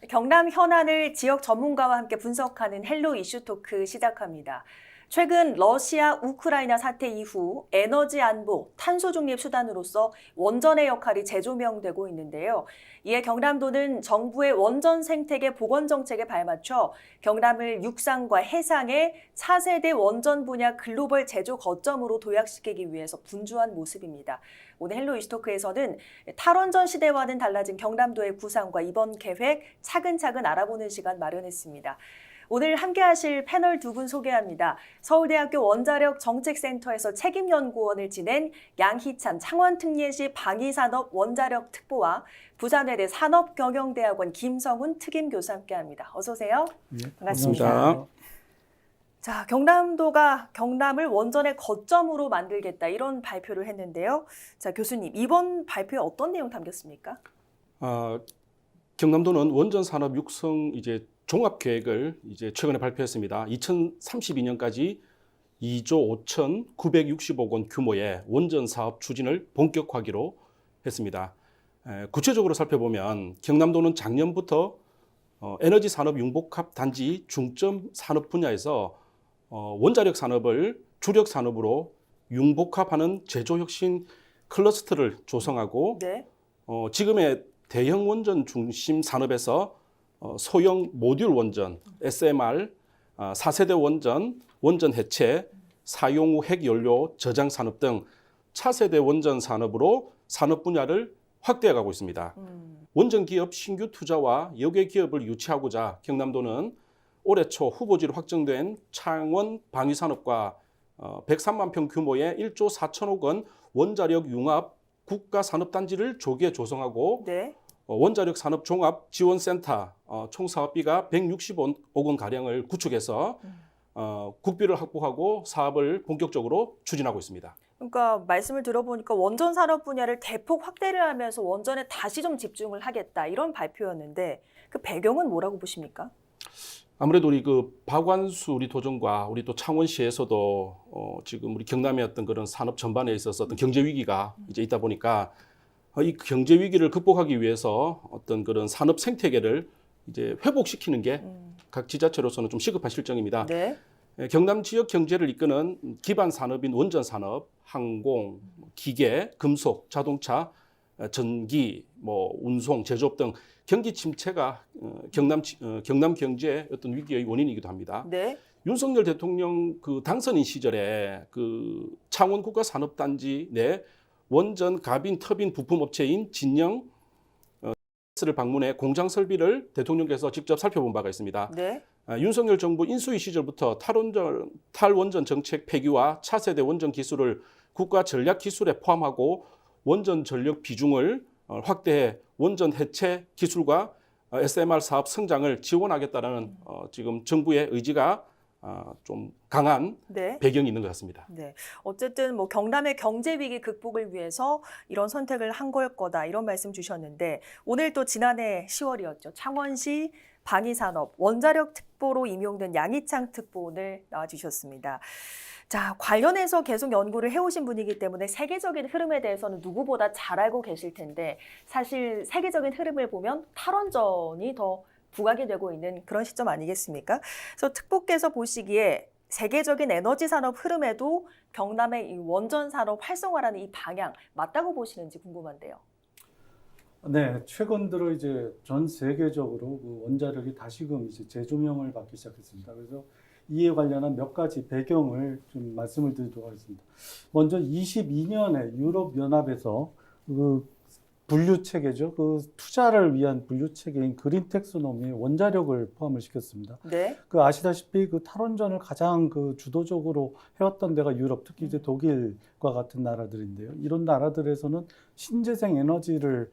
경남 현안을 지역 전문가와 함께 분석하는 헬로 이슈 토크 시작합니다. 최근 러시아 우크라이나 사태 이후 에너지 안보, 탄소 중립 수단으로서 원전의 역할이 재조명되고 있는데요. 이에 경남도는 정부의 원전 생태계 복원 정책에 발맞춰 경남을 육상과 해상의 차세대 원전 분야 글로벌 제조 거점으로 도약시키기 위해서 분주한 모습입니다. 오늘 헬로 이슈토크에서는 탈원전 시대와는 달라진 경남도의 구상과 이번 계획 차근차근 알아보는 시간 마련했습니다. 오늘 함께하실 패널 두 분 소개합니다. 서울대학교 원자력 정책센터에서 책임연구원을 지낸 양희찬 창원특례시 방위산업 원자력 특보와 부산외대 산업경영대학원 김성훈 특임교수 함께합니다. 어서 오세요. 네, 반갑습니다. 반갑습니다. 자, 경남도가 경남을 원전의 거점으로 만들겠다 이런 발표를 했는데요. 자, 교수님 이번 발표에 어떤 내용 담겼습니까? 경남도는 원전 산업 육성 종합 계획을 최근에 발표했습니다. 2032년까지 2조 5,960억 원 규모의 원전 사업 추진을 본격화하기로 했습니다. 구체적으로 살펴보면 경남도는 작년부터 에너지 산업 융복합 단지 중점 산업 분야에서 원자력 산업을 주력 산업으로 융복합하는 제조 혁신 클러스터를 조성하고 네. 지금의 대형 원전 중심 산업에서 소형 모듈 원전, SMR, 4세대 원전, 원전 해체, 사용 후 핵연료 저장 산업 등 차세대 원전 산업으로 산업 분야를 확대해가고 있습니다. 원전 기업 신규 투자와 역외 기업을 유치하고자 경남도는 올해 초 후보지로 확정된 창원 방위산업과 103만 평 규모의 1조 4천억 원 원자력 융합 국가산업단지를 조기에 조성하고 네. 원자력 산업 종합 지원센터 총 사업비가 160억 원가량을 구축해서 국비를 확보하고 사업을 본격적으로 추진하고 있습니다. 그러니까 말씀을 들어보니까 원전 산업 분야를 대폭 확대를 하면서 원전에 다시 좀 집중을 하겠다 이런 발표였는데 그 배경은 뭐라고 보십니까? 아무래도 우리 박완수 우리 도정과 우리 또 창원시에서도 지금 우리 경남의 어떤 그런 산업 전반에 있어서 어떤 경제 위기가 있다 보니까 이 경제 위기를 극복하기 위해서 어떤 그런 산업 생태계를 회복시키는 게 각 지자체로서는 좀 시급한 실정입니다. 네. 경남 지역 경제를 이끄는 기반 산업인 원전 산업, 항공, 기계, 금속, 자동차, 전기, 운송, 제조업 등 경기 침체가 경남 경제의 어떤 위기의 원인이기도 합니다. 네. 윤석열 대통령 당선인 시절에 창원 국가산업단지 내 원전 가빈 터빈 부품 업체인 진영 를 방문해 공장 설비를 대통령께서 직접 살펴본 바가 있습니다. 네. 윤석열 정부 인수위 시절부터 탈원전 정책 폐기와 차세대 원전 기술을 국가 전략 기술에 포함하고 원전 전력 비중을 확대해 원전 해체 기술과 SMR 사업 성장을 지원하겠다는 지금 정부의 의지가 좀 강한 네. 배경이 있는 것 같습니다. 네. 어쨌든 경남의 경제 위기 극복을 위해서 이런 선택을 한 걸 거다 이런 말씀 주셨는데 오늘 또 지난해 10월이었죠. 창원시 방위산업 원자력 특보로 임용된 양희창 특보 오늘 나와주셨습니다. 자, 관련해서 계속 연구를 해오신 분이기 때문에 세계적인 흐름에 대해서는 누구보다 잘 알고 계실 텐데 사실 세계적인 흐름을 보면 탈원전이 더 부각이 되고 있는 그런 시점 아니겠습니까? 그래서 특보께서 보시기에 세계적인 에너지 산업 흐름에도 경남의 이 원전 산업 활성화라는 이 방향 맞다고 보시는지 궁금한데요. 네, 최근 들어 전 세계적으로 원자력이 다시금 재조명을 받기 시작했습니다. 그래서 이에 관련한 몇 가지 배경을 좀 말씀을 드리도록 하겠습니다. 먼저 22년에 유럽연합에서 분류 체계죠. 투자를 위한 분류 체계인 그린 텍소노미에 원자력을 포함을 시켰습니다. 네. 아시다시피 탈원전을 가장 주도적으로 해왔던 데가 유럽, 특히 독일과 같은 나라들인데요. 이런 나라들에서는 신재생 에너지를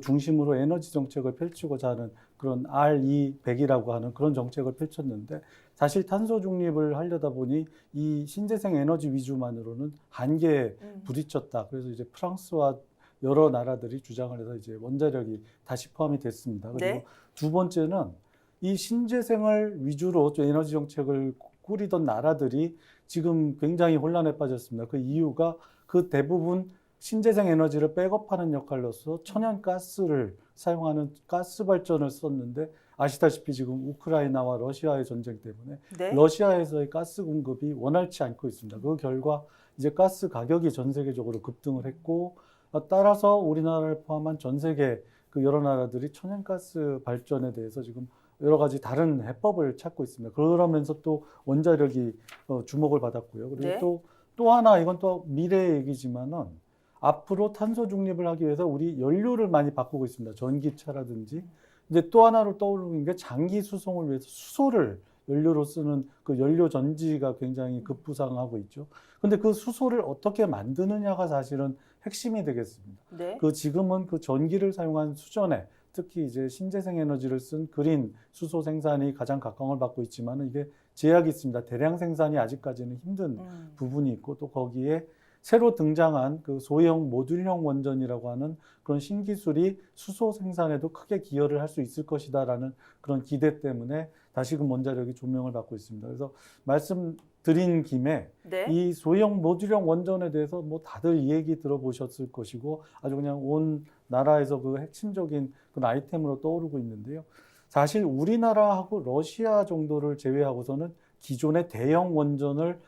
중심으로 에너지 정책을 펼치고자 하는 그런 RE100이라고 하는 그런 정책을 펼쳤는데 사실 탄소 중립을 하려다 보니 이 신재생 에너지 위주만으로는 한계에 부딪혔다. 그래서 프랑스와 여러 나라들이 주장을 해서 원자력이 다시 포함이 됐습니다. 그리고 네. 두 번째는 이 신재생을 위주로 에너지 정책을 꾸리던 나라들이 지금 굉장히 혼란에 빠졌습니다. 그 이유가 대부분 신재생 에너지를 백업하는 역할로서 천연가스를 사용하는 가스 발전을 썼는데 아시다시피 지금 우크라이나와 러시아의 전쟁 때문에 네. 러시아에서의 가스 공급이 원활치 않고 있습니다. 그 결과 이제 가스 가격이 전 세계적으로 급등을 했고 따라서 우리나라를 포함한 전 세계 그 여러 나라들이 천연가스 발전에 대해서 지금 여러 가지 다른 해법을 찾고 있습니다. 그러면서 또 원자력이 주목을 받았고요. 그리고 네. 또 하나 이건 또 미래 얘기지만은 앞으로 탄소 중립을 하기 위해서 우리 연료를 많이 바꾸고 있습니다. 전기차라든지. 이제 또 하나로 떠오르는 게 장기 수송을 위해서 수소를 연료로 쓰는 그 연료 전지가 굉장히 급부상하고 있죠. 근데 그 수소를 어떻게 만드느냐가 사실은 핵심이 되겠습니다. 네. 그 지금은 그 전기를 사용한 수전에 특히 이제 신재생 에너지를 쓴 그린 수소 생산이 가장 각광을 받고 있지만 이게 제약이 있습니다. 대량 생산이 아직까지는 힘든 부분이 있고 또 거기에 새로 등장한 그 소형 모듈형 원전이라고 하는 그런 신기술이 수소 생산에도 크게 기여를 할 수 있을 것이다라는 그런 기대 때문에 다시금 원자력이 조명을 받고 있습니다. 그래서 말씀드린 김에 네. 이 소형 모듈형 원전에 대해서 뭐 다들 이 얘기 들어보셨을 것이고 아주 그냥 온 나라에서 그 핵심적인 그런 아이템으로 떠오르고 있는데요. 사실 우리나라하고 러시아 정도를 제외하고서는 기존의 대형 원전을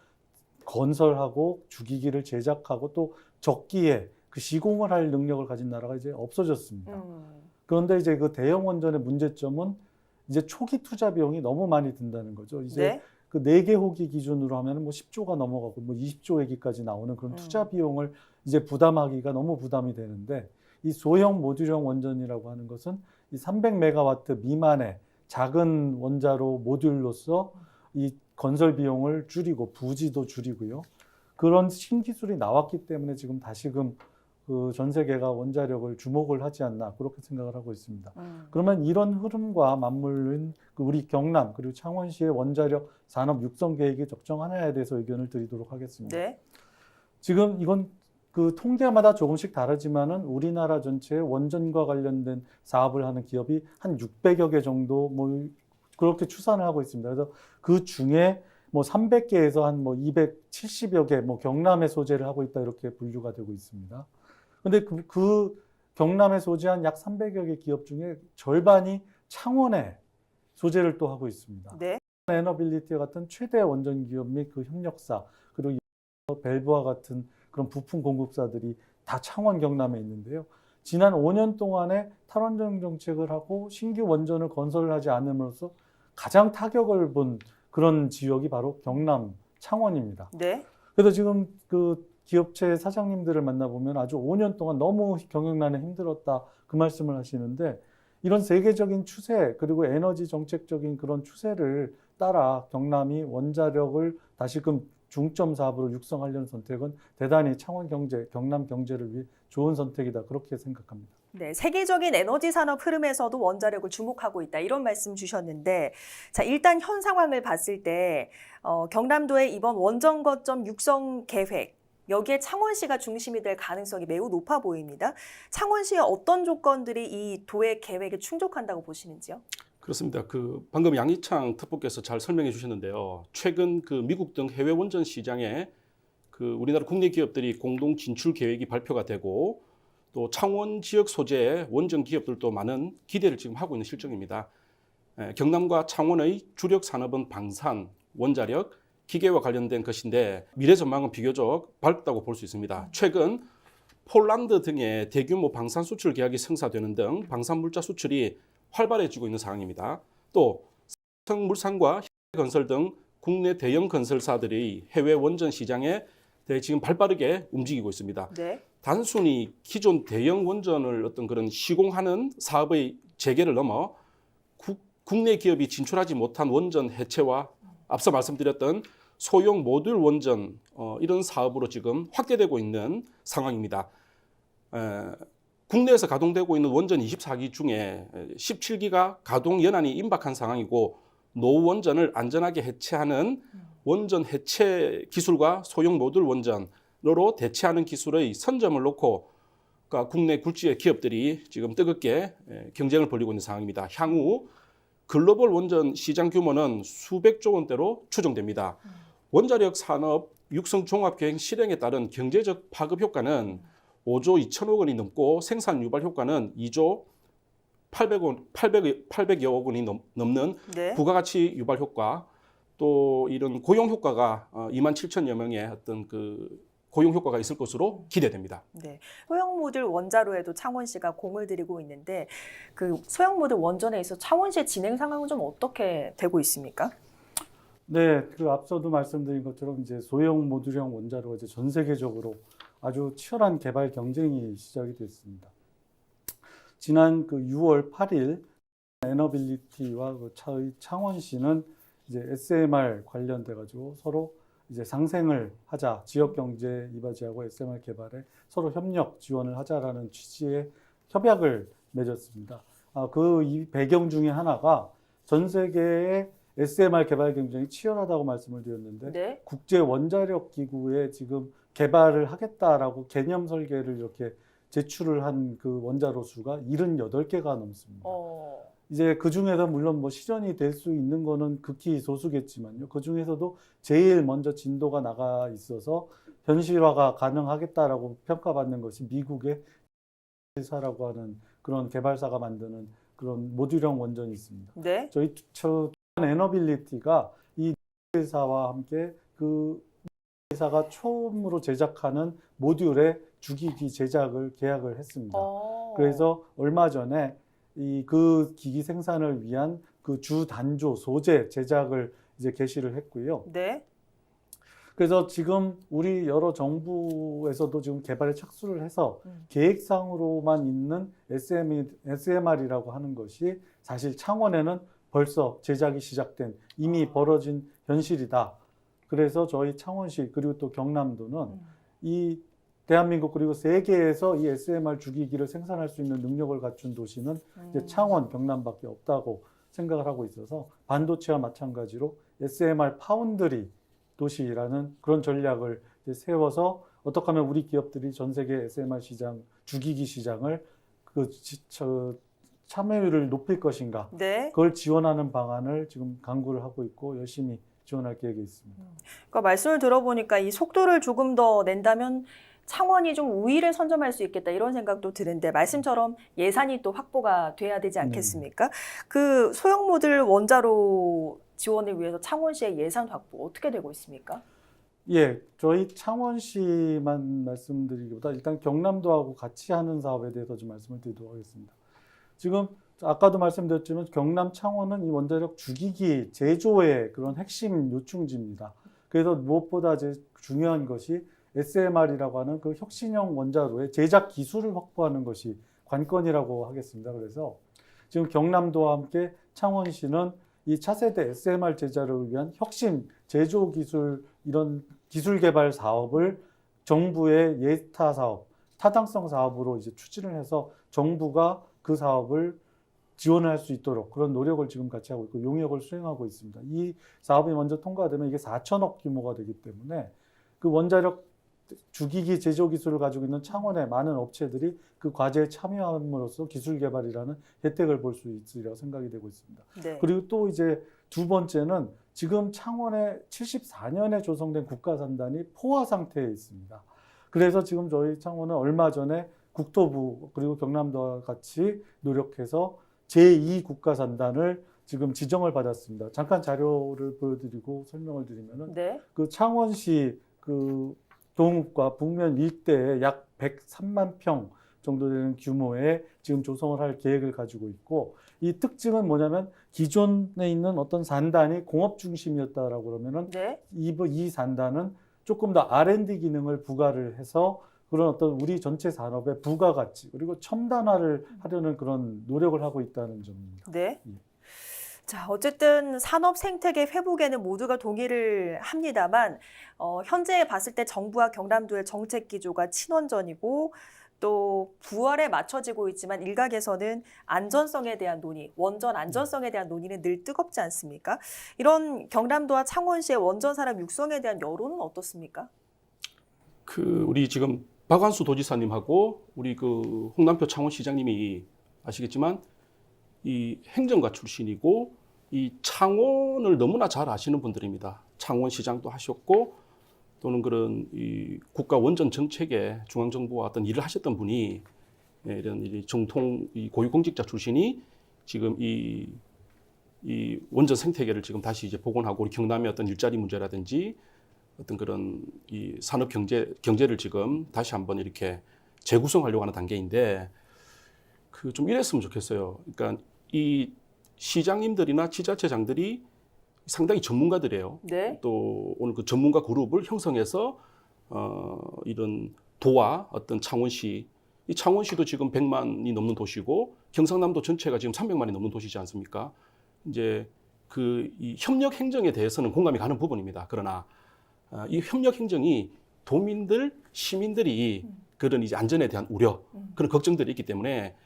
건설하고 주기기를 제작하고 또 적기에 그 시공을 할 능력을 가진 나라가 이제 없어졌습니다. 그런데 이제 그 대형 원전의 문제점은 이제 초기 투자 비용이 너무 많이 든다는 거죠. 이제 네. 그 4개 호기 기준으로 하면 뭐 10조가 넘어가고 뭐 20조 얘기까지 나오는 그런 투자 비용을 이제 부담하기가 너무 부담이 되는데 이 소형 모듈형 원전이라고 하는 것은 이 300메가와트 미만의 작은 원자로 모듈로서 이 건설 비용을 줄이고 부지도 줄이고요. 그런 신기술이 나왔기 때문에 지금 다시금 그 전 세계가 원자력을 주목을 하지 않나 그렇게 생각을 하고 있습니다. 그러면 이런 흐름과 맞물린 그 우리 경남 그리고 창원시의 원자력 산업 육성 계획이 적정하냐에 대해서 의견을 드리도록 하겠습니다. 네. 지금 이건 그 통계마다 조금씩 다르지만은 우리나라 전체에 원전과 관련된 사업을 하는 기업이 한 600여 개 정도 뭐 그렇게 추산을 하고 있습니다. 그래서 그 중에 뭐 300개에서 한 뭐 270여 개 뭐 경남에 소재를 하고 있다 이렇게 분류가 되고 있습니다. 근데 그 경남에 소재한 약 300여 개 기업 중에 절반이 창원에 소재를 또 하고 있습니다. 네. 에너빌리티와 같은 최대 원전 기업 및 그 협력사 그리고 밸브와 같은 그런 부품 공급사들이 다 창원 경남에 있는데요. 지난 5년 동안에 탈원전 정책을 하고 신규 원전을 건설을 하지 않음으로써 가장 타격을 본 그런 지역이 바로 경남 창원입니다. 네. 그래서 지금 그 기업체 사장님들을 만나보면 아주 5년 동안 너무 경영난에 힘들었다 그 말씀을 하시는데 이런 세계적인 추세 그리고 에너지 정책적인 그런 추세를 따라 경남이 원자력을 다시금 중점 사업으로 육성하려는 선택은 대단히 창원 경제, 경남 경제를 위해 좋은 선택이다 그렇게 생각합니다. 네, 세계적인 에너지 산업 흐름에서도 원자력을 주목하고 있다 이런 말씀 주셨는데 자 일단 현 상황을 봤을 때 경남도의 이번 원전 거점 육성 계획 여기에 창원시가 중심이 될 가능성이 매우 높아 보입니다. 창원시의 어떤 조건들이 이 도의 계획에 충족한다고 보시는지요? 그렇습니다. 그 방금 양희창 특보께서 잘 설명해 주셨는데요. 최근 그 미국 등 해외 원전 시장에 그 우리나라 국내 기업들이 공동 진출 계획이 발표가 되고 또 창원 지역 소재의 원전 기업들도 많은 기대를 지금 하고 있는 실정입니다. 경남과 창원의 주력 산업은 방산, 원자력, 기계와 관련된 것인데 미래 전망은 비교적 밝다고 볼 수 있습니다. 최근 폴란드 등의 대규모 방산 수출 계약이 성사되는 등 방산 물자 수출이 활발해지고 있는 상황입니다. 또 삼성물산과 현대건설 등 국내 대형 건설사들이 해외 원전 시장에 대해 지금 발빠르게 움직이고 있습니다. 네. 단순히 기존 대형 원전을 어떤 그런 시공하는 사업의 재개를 넘어 국내 기업이 진출하지 못한 원전 해체와 앞서 말씀드렸던 소형 모듈 원전 이런 사업으로 지금 확대되고 있는 상황입니다. 국내에서 가동되고 있는 원전 24기 중에 17기가 가동 연한이 임박한 상황이고 노후 원전을 안전하게 해체하는 원전 해체 기술과 소형 모듈 원전으로 대체하는 기술의 선점을 놓고 그러니까 국내 굴지의 기업들이 지금 뜨겁게 경쟁을 벌이고 있는 상황입니다. 향후 글로벌 원전 시장 규모는 수백조 원대로 추정됩니다. 원자력 산업 육성 종합계획 실행에 따른 경제적 파급 효과는 5조 2천억 원이 넘고 생산 유발 효과는 2조 800여억 원이 넘는 네. 부가가치 유발 효과, 또 이런 고용 효과가 2만 7천여 명의 어떤 그 고용 효과가 있을 것으로 기대됩니다. 네. 소형 모듈 원자로에도 창원시가 공을 들이고 있는데 그 소형 모듈 원전에 있어 창원시의 진행 상황은 좀 어떻게 되고 있습니까? 네, 그 앞서도 말씀드린 것처럼 이제 소형 모듈형 원자로가 이제 전 세계적으로 아주 치열한 개발 경쟁이 시작이 됐습니다. 지난 그 6월 8일 에너빌리티와 그 창원시는 이제 SMR 관련돼 가지고 서로 이제 상생을 하자, 지역 경제 이바지하고 SMR 개발에 서로 협력 지원을 하자라는 취지의 협약을 맺었습니다. 그 이 배경 중에 하나가 전 세계의 SMR 개발 경쟁이 치열하다고 말씀을 드렸는데 네. 국제 원자력 기구에 지금 개발을 하겠다라고 개념 설계를 이렇게 제출을 한 그 원자로 수가 78개가 넘습니다. 이제 그 중에서 물론 뭐 실현이 될 수 있는 거는 극히 소수겠지만요. 그 중에서도 제일 먼저 진도가 나가 있어서 현실화가 가능하겠다라고 평가받는 것이 미국의 사라고 하는 그런 개발사가 만드는 그런 모듈형 원전이 있습니다. 네. 저희 에너빌리티가 이 회사와 함께 그 회사가 처음으로 제작하는 모듈의 주기기 제작을 계약을 했습니다. 그래서 얼마 전에 그 기기 생산을 위한 그 주 단조 소재 제작을 이제 개시를 했고요. 네. 그래서 지금 우리 여러 정부에서도 지금 개발에 착수를 해서 계획상으로만 있는 SMR이라고 하는 것이 사실 창원에는 벌써 제작이 시작된 이미 벌어진 현실이다. 그래서 저희 창원시 그리고 또 경남도는 이 대한민국 그리고 세계에서 이 SMR 주기기를 생산할 수 있는 능력을 갖춘 도시는 이제 창원, 경남밖에 없다고 생각을 하고 있어서 반도체와 마찬가지로 SMR 파운드리 도시라는 그런 전략을 이제 세워서 어떻게 하면 우리 기업들이 전 세계 SMR 시장, 주기기 시장을 참여율을 높일 것인가. 네. 그걸 지원하는 방안을 지금 강구를 하고 있고 열심히 지원할 계획이 있습니다. 그러니까 말씀을 들어보니까 이 속도를 조금 더 낸다면 창원이 좀 우위를 선점할 수 있겠다 이런 생각도 드는데 말씀처럼 예산이 또 확보가 돼야 되지 않겠습니까? 그 소형 모듈 원자로 지원을 위해서 창원시의 예산 확보 어떻게 되고 있습니까? 예, 저희 창원시만 말씀드리기보다 일단 경남도하고 같이 하는 사업에 대해서 좀 말씀을 드리도록 하겠습니다. 지금 아까도 말씀드렸지만 경남 창원은 이 원자력 주기기 제조의 그런 핵심 요충지입니다. 그래서 무엇보다 이제 중요한 것이 SMR이라고 하는 그 혁신형 원자로의 제작 기술을 확보하는 것이 관건이라고 하겠습니다. 그래서 지금 경남도와 함께 창원시는 이 차세대 SMR 제작을 위한 혁신 제조 기술 이런 기술 개발 사업을 정부의 예타 사업, 타당성 사업으로 이제 추진을 해서 정부가 그 사업을 지원할 수 있도록 그런 노력을 지금 같이 하고 있고 용역을 수행하고 있습니다. 이 사업이 먼저 통과되면 이게 4천억 규모가 되기 때문에 그 원자력 주기기 제조 기술을 가지고 있는 창원의 많은 업체들이 그 과제에 참여함으로써 기술 개발이라는 혜택을 볼 수 있으리라고 생각이 되고 있습니다. 네. 그리고 또 이제 두 번째는 지금 창원에 74년에 조성된 국가산단이 포화 상태에 있습니다. 그래서 지금 저희 창원은 얼마 전에 국토부 그리고 경남도와 같이 노력해서 제2 국가산단을 지금 지정을 받았습니다. 잠깐 자료를 보여드리고 설명을 드리면은 네. 그 창원시 그 동읍과 북면 일대에 약 103만 평 정도 되는 규모의 지금 조성을 할 계획을 가지고 있고 이 특징은 뭐냐면 기존에 있는 어떤 산단이 공업 중심이었다라고 그러면은 네. 이 산단은 조금 더 R&D 기능을 부과를 해서 그런 어떤 우리 전체 산업의 부가가치 그리고 첨단화를 하려는 그런 노력을 하고 있다는 점입니다. 네. 예. 자, 어쨌든 산업 생태계 회복에는 모두가 동의를 합니다만 현재 봤을 때 정부와 경남도의 정책 기조가 친원전이고 또 부활에 맞춰지고 있지만 일각에서는 안전성에 대한 논의, 원전 안전성에 대한 논의는 늘 뜨겁지 않습니까? 이런 경남도와 창원시의 원전 산업 육성에 대한 여론은 어떻습니까? 우리 지금 박완수 도지사님하고 우리 그 홍남표 창원시장님이 아시겠지만 이 행정가 출신이고 이 창원을 너무나 잘 아시는 분들입니다. 창원시장도 하셨고 또는 그런 이 국가 원전 정책에 중앙정부와 어떤 일을 하셨던 분이 이런 이 정통 이 고위공직자 출신이 지금 이 원전 생태계를 지금 다시 이제 복원하고 우리 경남의 어떤 일자리 문제라든지 어떤 그런 이 산업 경제를 지금 다시 한번 이렇게 재구성하려고 하는 단계인데 그 좀 이랬으면 좋겠어요. 그러니까 이 시장님들이나 지자체장들이 상당히 전문가들이에요. 네. 또 오늘 그 전문가 그룹을 형성해서 이런 도와 어떤 창원시, 이 창원시도 지금 100만이 넘는 도시고 경상남도 전체가 지금 300만이 넘는 도시지 않습니까? 이제 그 이 협력 행정에 대해서는 공감이 가는 부분입니다. 그러나 이 협력 행정이 도민들, 시민들이 그런 이제 안전에 대한 우려, 그런 걱정들이 있기 때문에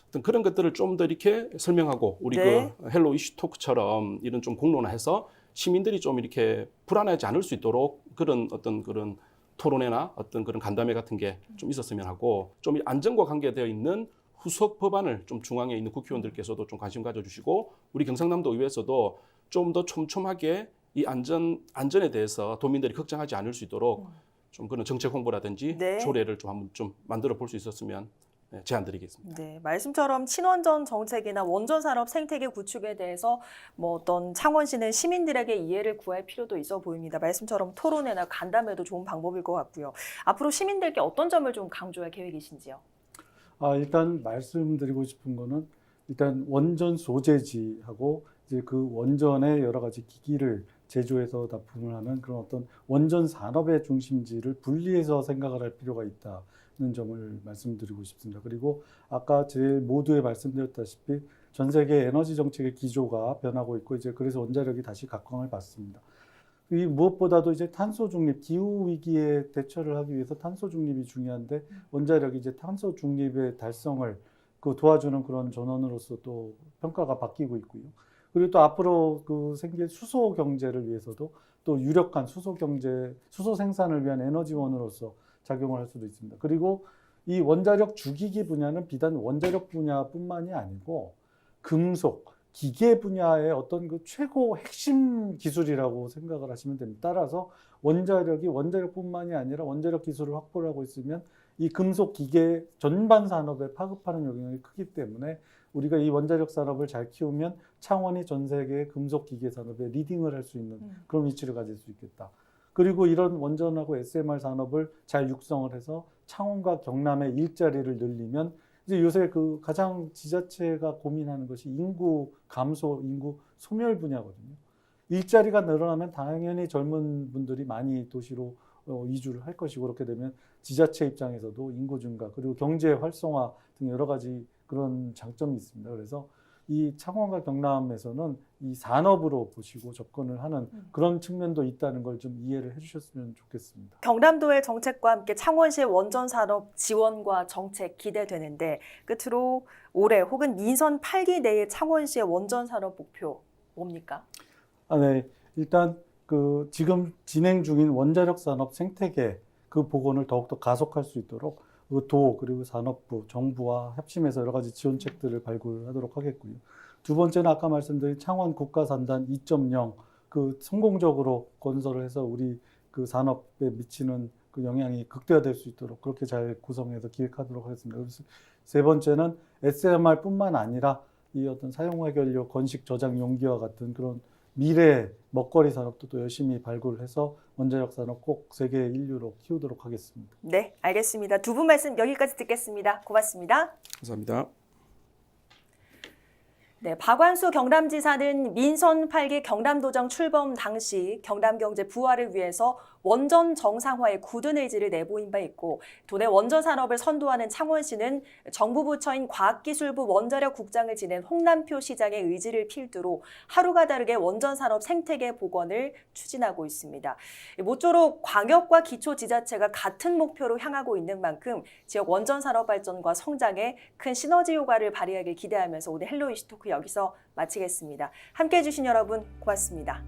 어떤 그런 것들을 좀 더 이렇게 설명하고 우리 네. 그 헬로 이슈 토크처럼 이런 좀 공론화해서 시민들이 좀 이렇게 불안하지 않을 수 있도록 그런 어떤 그런 토론회나 어떤 그런 간담회 같은 게 좀 있었으면 하고 좀 안전과 관계되어 있는 후속 법안을 좀 중앙에 있는 국회의원들께서도 좀 관심 가져주시고 우리 경상남도 의회에서도 좀 더 촘촘하게 이 안전에 대해서 도민들이 걱정하지 않을 수 있도록 좀 그런 정책 홍보라든지 네. 조례를 좀 한번 좀 만들어 볼 수 있었으면 제안드리겠습니다. 네, 말씀처럼 친원전 정책이나 원전 산업 생태계 구축에 대해서 뭐 어떤 창원시는 시민들에게 이해를 구할 필요도 있어 보입니다. 말씀처럼 토론회나 간담회도 좋은 방법일 것 같고요. 앞으로 시민들께 어떤 점을 좀 강조할 계획이신지요? 일단 말씀드리고 싶은 거는 일단 원전 소재지하고 이제 그 원전의 여러 가지 기기를 제조해서 납품을 하는 그런 어떤 원전 산업의 중심지를 분리해서 생각을 할 필요가 있다는 점을 말씀드리고 싶습니다. 그리고 아까 제 모두에 말씀드렸다시피 전 세계 에너지 정책의 기조가 변하고 있고 이제 그래서 원자력이 다시 각광을 받습니다. 이 무엇보다도 이제 탄소 중립, 기후 위기에 대처를 하기 위해서 탄소 중립이 중요한데 원자력이 이제 탄소 중립의 달성을 도와주는 그런 전원으로서 또 평가가 바뀌고 있고요. 그리고 또 앞으로 생길 수소 경제를 위해서도 또 유력한 수소 경제, 수소 생산을 위한 에너지원으로서 작용을 할 수도 있습니다. 그리고 이 원자력 주기기 분야는 비단 원자력 분야뿐만이 아니고 금속, 기계 분야의 어떤 그 최고 핵심 기술이라고 생각을 하시면 됩니다. 따라서 원자력이 원자력뿐만이 아니라 원자력 기술을 확보를 하고 있으면 이 금속 기계 전반 산업에 파급하는 영향이 크기 때문에 우리가 이 원자력 산업을 잘 키우면 창원이 전 세계 금속 기계 산업에 리딩을 할 수 있는 그런 위치를 가질 수 있겠다. 그리고 이런 원전하고 SMR 산업을 잘 육성을 해서 창원과 경남의 일자리를 늘리면 이제 요새 가장 지자체가 고민하는 것이 인구 감소, 인구 소멸 분야거든요. 일자리가 늘어나면 당연히 젊은 분들이 많이 도시로 이주를 할 것이고 그렇게 되면 지자체 입장에서도 인구 증가 그리고 경제 활성화 등 여러 가지 그런 장점이 있습니다. 그래서 이 창원과 경남에서는 이 산업으로 보시고 접근을 하는 그런 측면도 있다는 걸 좀 이해를 해주셨으면 좋겠습니다. 경남도의 정책과 함께 창원시의 원전 산업 지원과 정책 기대되는데 끝으로 올해 혹은 민선 8기 내에 창원시의 원전 산업 목표 뭡니까? 네. 일단 지금 진행 중인 원자력 산업 생태계 그 복원을 더욱더 가속할 수 있도록 도 그리고 산업부, 정부와 협심해서 여러 가지 지원책들을 발굴하도록 하겠고요. 두 번째는 아까 말씀드린 창원 국가산단 2.0 성공적으로 건설을 해서 우리 산업에 미치는 영향이 극대화될 수 있도록 그렇게 잘 구성해서 기획하도록 하겠습니다. 그래서 세 번째는 SMR뿐만 아니라 이 어떤 사용 해결료, 건식 저장 용기와 같은 그런 미래 먹거리 산업도 또 열심히 발굴해서 원자력 산업 꼭 세계 인류로 키우도록 하겠습니다. 네, 알겠습니다. 두 분 말씀 여기까지 듣겠습니다. 고맙습니다. 감사합니다. 네, 박완수 경남지사는 민선 8기 경남도정 출범 당시 경남경제 부활을 위해서 원전 정상화에 굳은 의지를 내보인 바 있고 도내 원전 산업을 선도하는 창원시는 정부 부처인 과학기술부 원자력국장을 지낸 홍남표 시장의 의지를 필두로 하루가 다르게 원전 산업 생태계 복원을 추진하고 있습니다. 모쪼록 광역과 기초지자체가 같은 목표로 향하고 있는 만큼 지역 원전 산업 발전과 성장에 큰 시너지 효과를 발휘하길 기대하면서 오늘 헬로 이슈 토크 여기서 마치겠습니다. 함께해 주신 여러분 고맙습니다.